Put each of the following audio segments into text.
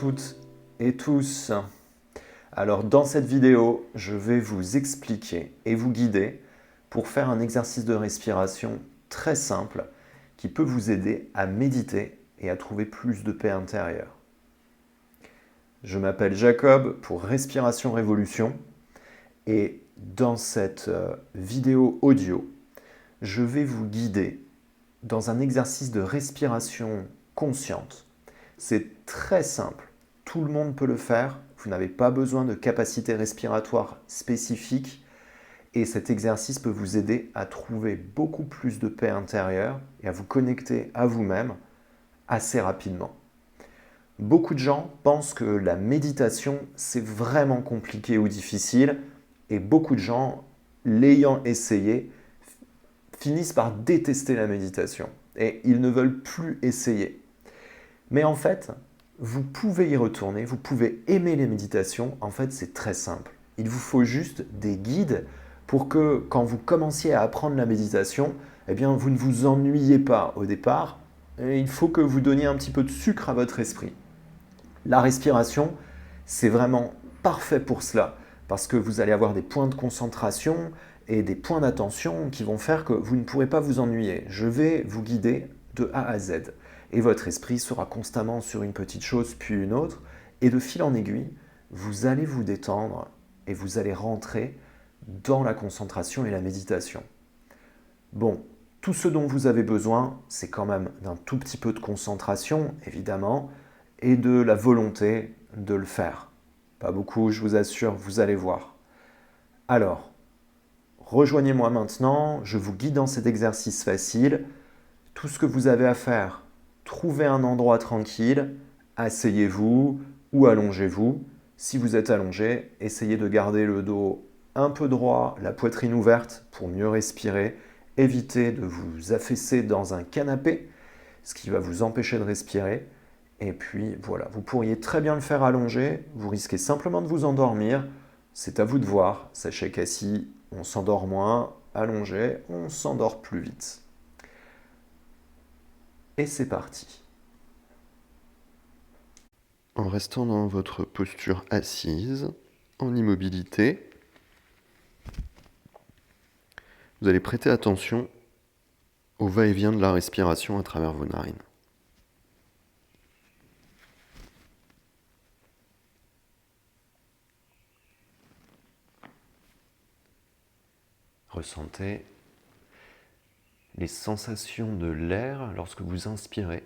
toutes et tous. Alors dans cette vidéo, je vais vous expliquer et vous guider pour faire un exercice de respiration très simple qui peut vous aider à méditer et à trouver plus de paix intérieure. Je m'appelle Jacob pour Respiration Révolution et dans cette vidéo audio, je vais vous guider dans un exercice de respiration consciente. C'est très simple, tout le monde peut le faire, vous n'avez pas besoin de capacité respiratoire spécifique et cet exercice peut vous aider à trouver beaucoup plus de paix intérieure et à vous connecter à vous-même assez rapidement. Beaucoup de gens pensent que la méditation c'est vraiment compliqué ou difficile et beaucoup de gens, l'ayant essayé, finissent par détester la méditation et ils ne veulent plus essayer. Mais en fait, vous pouvez y retourner, vous pouvez aimer les méditations. En fait, c'est très simple. Il vous faut juste des guides pour que quand vous commenciez à apprendre la méditation, eh bien, vous ne vous ennuyez pas au départ. Et il faut que vous donniez un petit peu de sucre à votre esprit. La respiration, c'est vraiment parfait pour cela parce que vous allez avoir des points de concentration et des points d'attention qui vont faire que vous ne pourrez pas vous ennuyer. Je vais vous guider de A à Z. Et votre esprit sera constamment sur une petite chose puis une autre. Et de fil en aiguille, vous allez vous détendre et vous allez rentrer dans la concentration et la méditation. Bon, tout ce dont vous avez besoin, c'est quand même d'un tout petit peu de concentration, évidemment, et de la volonté de le faire. Pas beaucoup, je vous assure, vous allez voir. Alors, rejoignez-moi maintenant, je vous guide dans cet exercice facile. Tout ce que vous avez à faire, trouvez un endroit tranquille, asseyez-vous ou allongez-vous. Si vous êtes allongé, essayez de garder le dos un peu droit, la poitrine ouverte pour mieux respirer. Évitez de vous affaisser dans un canapé, ce qui va vous empêcher de respirer. Et puis voilà, vous pourriez très bien le faire allongé, vous risquez simplement de vous endormir. C'est à vous de voir. Sachez qu'assis, on s'endort moins, allongé, on s'endort plus vite. Et c'est parti. En restant dans votre posture assise, en immobilité, vous allez prêter attention au va-et-vient de la respiration à travers vos narines. Ressentez les sensations de l'air lorsque vous inspirez.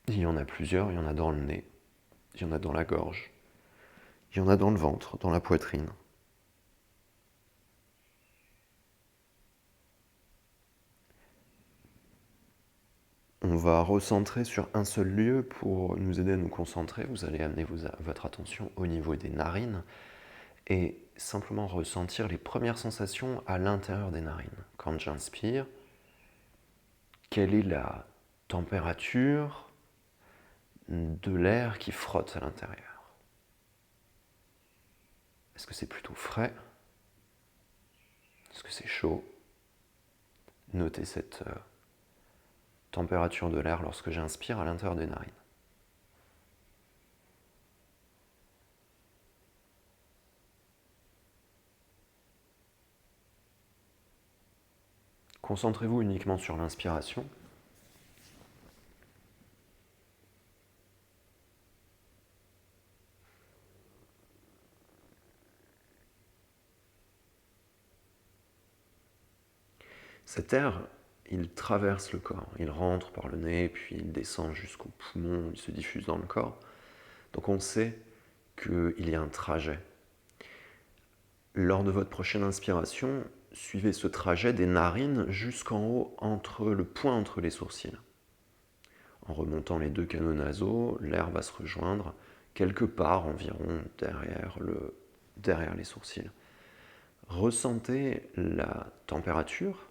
Il y en a plusieurs, il y en a dans le nez, il y en a dans la gorge, il y en a dans le ventre, dans la poitrine. On va recentrer sur un seul lieu pour nous aider à nous concentrer. Vous allez amener votre attention au niveau des narines et simplement ressentir les premières sensations à l'intérieur des narines. Quand j'inspire, quelle est la température de l'air qui frotte à l'intérieur? Est-ce que c'est plutôt frais? Est-ce que c'est chaud? Notez cette température de l'air lorsque j'inspire à l'intérieur des narines. Concentrez-vous uniquement sur l'inspiration. Cet air, il traverse le corps, il rentre par le nez, puis il descend jusqu'aux poumons, il se diffuse dans le corps. Donc on sait qu'il y a un trajet. Lors de votre prochaine inspiration, suivez ce trajet des narines jusqu'en haut, le point entre les sourcils. En remontant les deux canaux nasaux, l'air va se rejoindre quelque part environ derrière les sourcils. Ressentez la température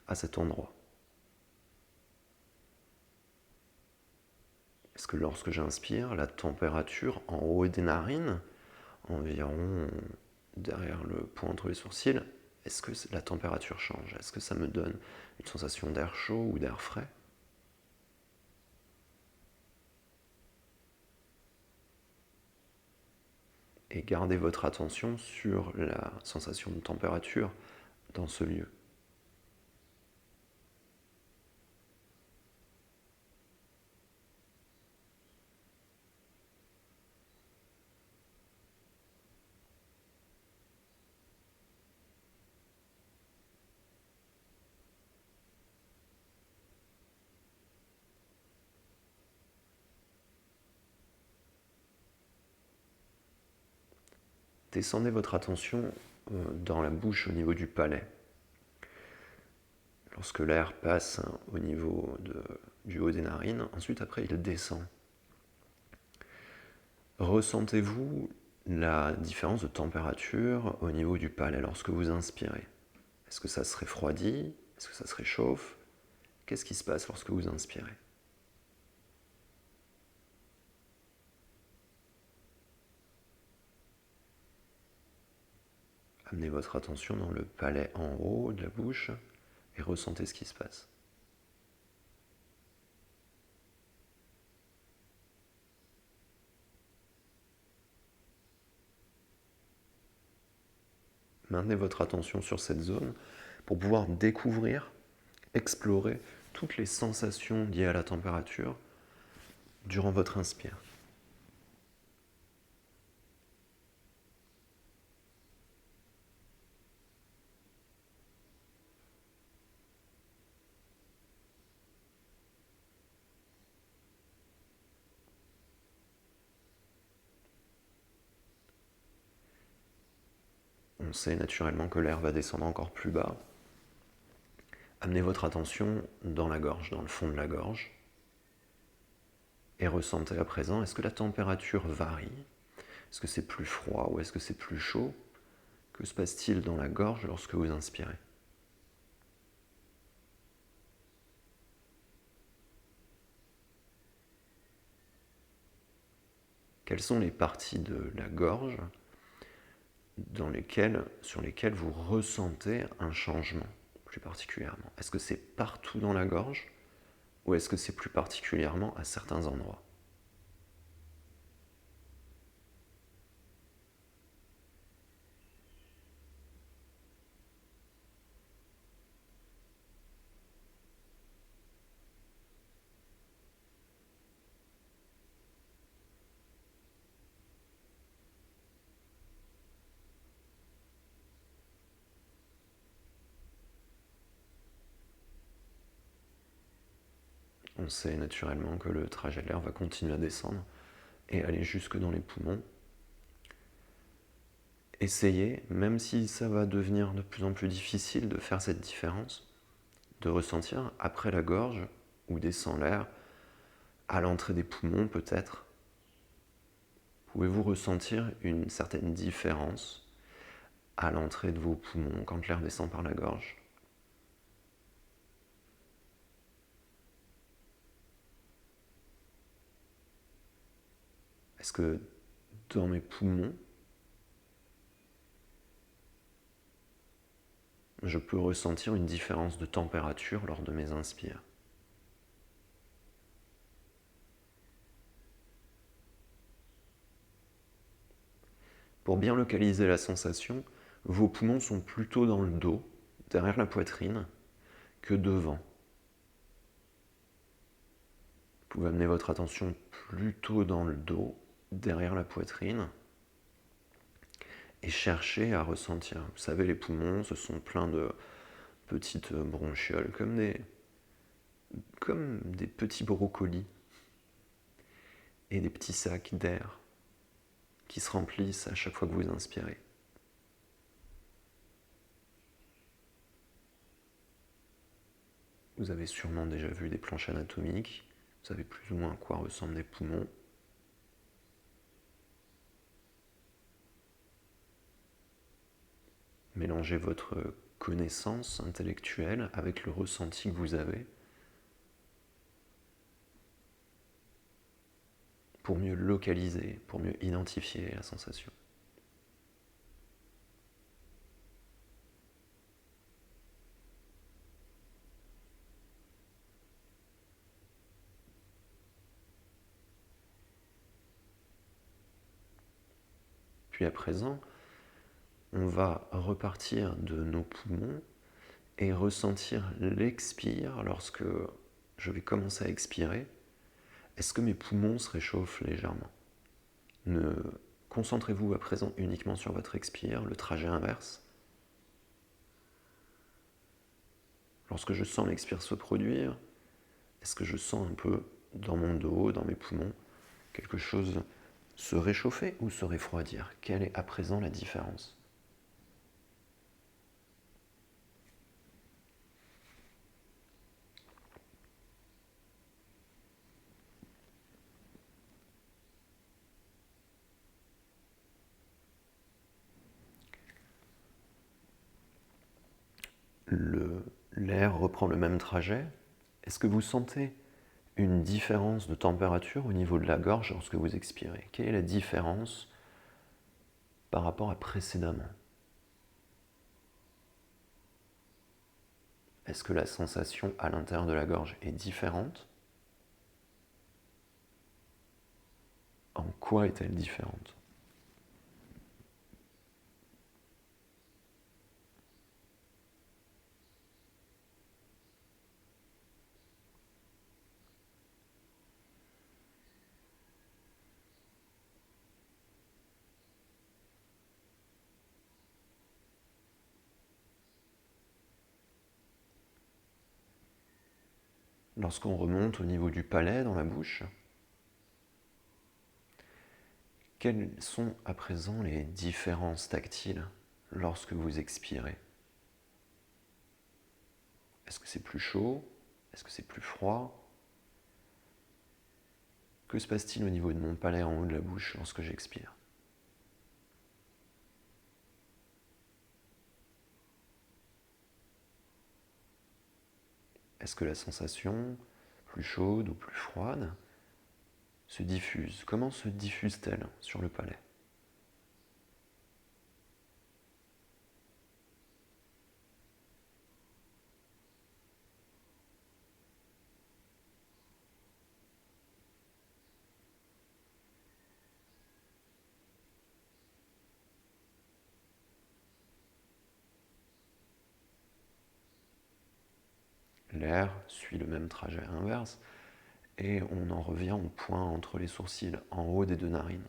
à cet endroit. Est-ce que lorsque j'inspire, la température en haut des narines, environ derrière le point entre les sourcils, Est-ce que la température change? Est-ce que ça me donne une sensation d'air chaud ou d'air frais? Et gardez votre attention sur la sensation de température dans ce lieu. Descendez votre attention dans la bouche au niveau du palais. Lorsque l'air passe au niveau du haut des narines, ensuite après il descend. Ressentez-vous la différence de température au niveau du palais lorsque vous inspirez? Est-ce que ça se refroidit? Est-ce que ça se réchauffe? Qu'est-ce qui se passe lorsque vous inspirez? Amenez votre attention dans le palais en haut de la bouche et ressentez ce qui se passe. Maintenez votre attention sur cette zone pour pouvoir découvrir, explorer toutes les sensations liées à la température durant votre inspire. On sait naturellement que l'air va descendre encore plus bas. Amenez votre attention dans la gorge, dans le fond de la gorge. Et ressentez à présent, est-ce que la température varie? Est-ce que c'est plus froid ou est-ce que c'est plus chaud? Que se passe-t-il dans la gorge lorsque vous inspirez? Quelles sont les parties de la gorge sur lesquelles vous ressentez un changement plus particulièrement? Est-ce que c'est partout dans la gorge ou est-ce que c'est plus particulièrement à certains endroits? On sait naturellement que le trajet de l'air va continuer à descendre et aller jusque dans les poumons. Essayez, même si ça va devenir de plus en plus difficile de faire cette différence, de ressentir après la gorge où descend l'air, à l'entrée des poumons peut-être. Pouvez-vous ressentir une certaine différence à l'entrée de vos poumons quand l'air descend par la gorge? Est-ce que dans mes poumons, je peux ressentir une différence de température lors de mes inspires? Pour bien localiser la sensation, vos poumons sont plutôt dans le dos, derrière la poitrine, que devant. Vous pouvez amener votre attention plutôt dans le dos, derrière la poitrine, et chercher à ressentir. Vous savez, les poumons, ce sont plein de petites bronchioles, comme des petits brocolis, et des petits sacs d'air qui se remplissent à chaque fois que vous inspirez. Vous avez sûrement déjà vu des planches anatomiques, vous savez plus ou moins à quoi ressemblent les poumons. Mélangez votre connaissance intellectuelle avec le ressenti que vous avez pour mieux localiser, pour mieux identifier la sensation. Puis à présent, on va repartir de nos poumons et ressentir l'expire lorsque je vais commencer à expirer. Est-ce que mes poumons se réchauffent légèrement? Concentrez-vous à présent uniquement sur votre expire, le trajet inverse. Lorsque je sens l'expire se produire, est-ce que je sens un peu dans mon dos, dans mes poumons, quelque chose se réchauffer ou se refroidir? Quelle est à présent la différence? L'air reprend le même trajet. Est-ce que vous sentez une différence de température au niveau de la gorge lorsque vous expirez? Quelle est la différence par rapport à précédemment? Est-ce que la sensation à l'intérieur de la gorge est différente? En quoi est-elle différente? Lorsqu'on remonte au niveau du palais dans la bouche, quelles sont à présent les différences tactiles lorsque vous expirez? Est-ce que c'est plus chaud? Est-ce que c'est plus froid? Que se passe-t-il au niveau de mon palais en haut de la bouche lorsque j'expire? Est-ce que la sensation, plus chaude ou plus froide, se diffuse? Comment se diffuse-t-elle sur le palais? L'air suit le même trajet inverse et on en revient au point entre les sourcils, en haut des deux narines.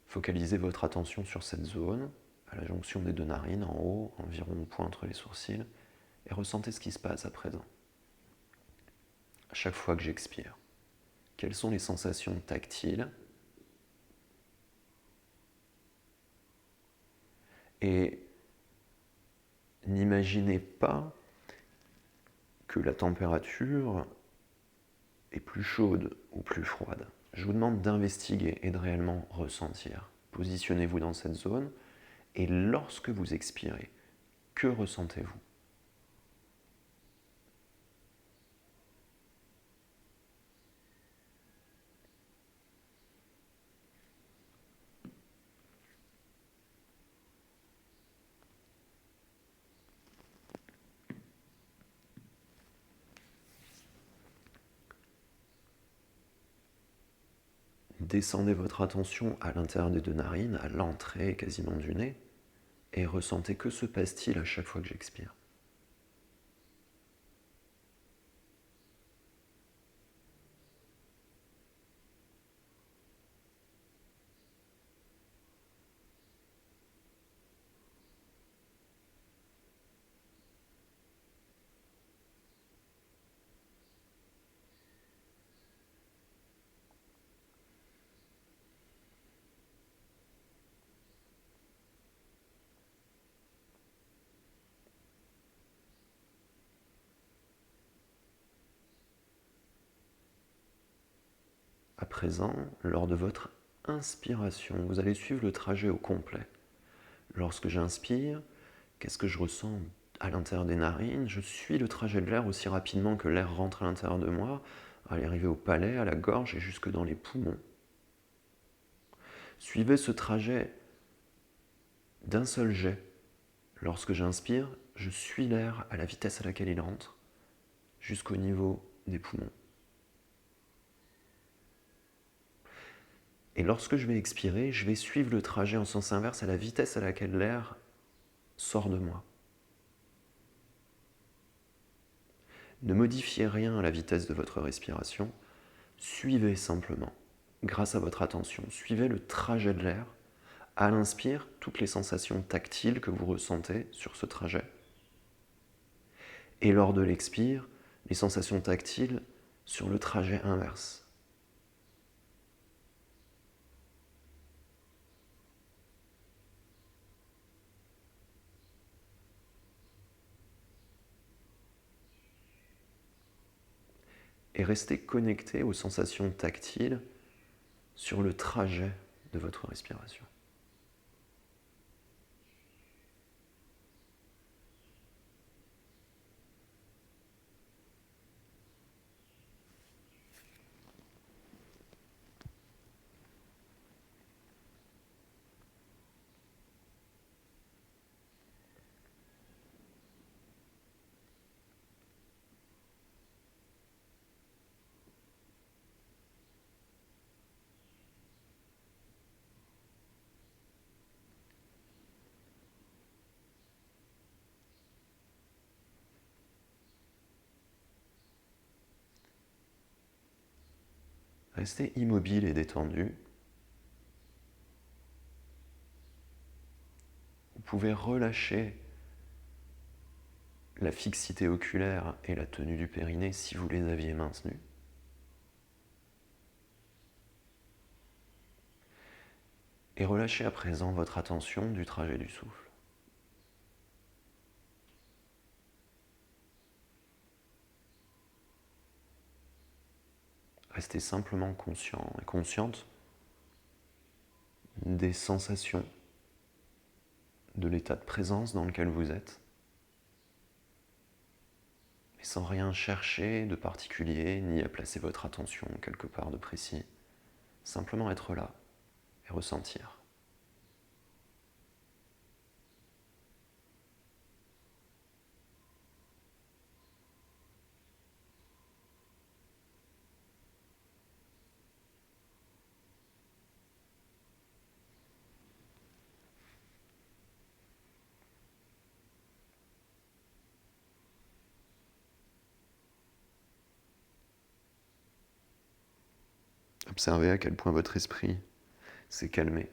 Focalisez votre attention sur cette zone, à la jonction des deux narines, en haut, environ au point entre les sourcils, et ressentez ce qui se passe à présent. À chaque fois que j'expire, quelles sont les sensations tactiles? Et n'imaginez pas que la température est plus chaude ou plus froide. Je vous demande d'investiguer et de réellement ressentir. Positionnez-vous dans cette zone et lorsque vous expirez, que ressentez-vous? Descendez votre attention à l'intérieur des deux narines, à l'entrée quasiment du nez, et ressentez que se passe-t-il à chaque fois que j'expire. À présent, lors de votre inspiration, vous allez suivre le trajet au complet. Lorsque j'inspire, qu'est-ce que je ressens à l'intérieur des narines? Je suis le trajet de l'air aussi rapidement que l'air rentre à l'intérieur de moi, à arriver au palais, à la gorge et jusque dans les poumons. Suivez ce trajet d'un seul jet. Lorsque j'inspire, je suis l'air à la vitesse à laquelle il rentre, jusqu'au niveau des poumons. Et lorsque je vais expirer, je vais suivre le trajet en sens inverse à la vitesse à laquelle l'air sort de moi. Ne modifiez rien à la vitesse de votre respiration, suivez simplement, grâce à votre attention, suivez le trajet de l'air. À l'inspire, toutes les sensations tactiles que vous ressentez sur ce trajet. Et lors de l'expire, les sensations tactiles sur le trajet inverse. Et restez connecté aux sensations tactiles sur le trajet de votre respiration. Restez immobile et détendu. Vous pouvez relâcher la fixité oculaire et la tenue du périnée si vous les aviez maintenus. Et relâchez à présent votre attention du trajet du souffle. Restez simplement conscient et consciente des sensations, de l'état de présence dans lequel vous êtes, et sans rien chercher de particulier, ni à placer votre attention quelque part de précis. Simplement être là et ressentir. Observez à quel point votre esprit s'est calmé.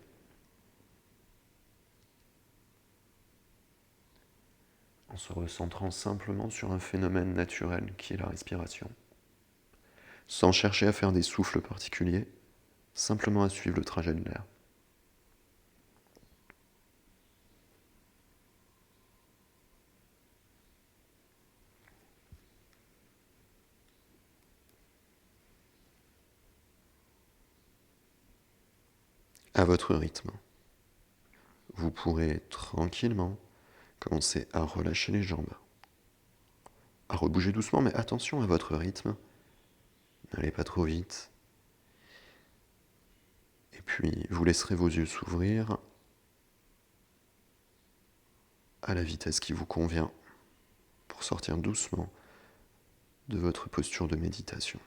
En se recentrant simplement sur un phénomène naturel qui est la respiration. Sans chercher à faire des souffles particuliers, simplement à suivre le trajet de l'air. À votre rythme. Vous pourrez tranquillement commencer à relâcher les jambes, à rebouger doucement, mais attention à votre rythme. N'allez pas trop vite. Et puis, vous laisserez vos yeux s'ouvrir à la vitesse qui vous convient pour sortir doucement de votre posture de méditation.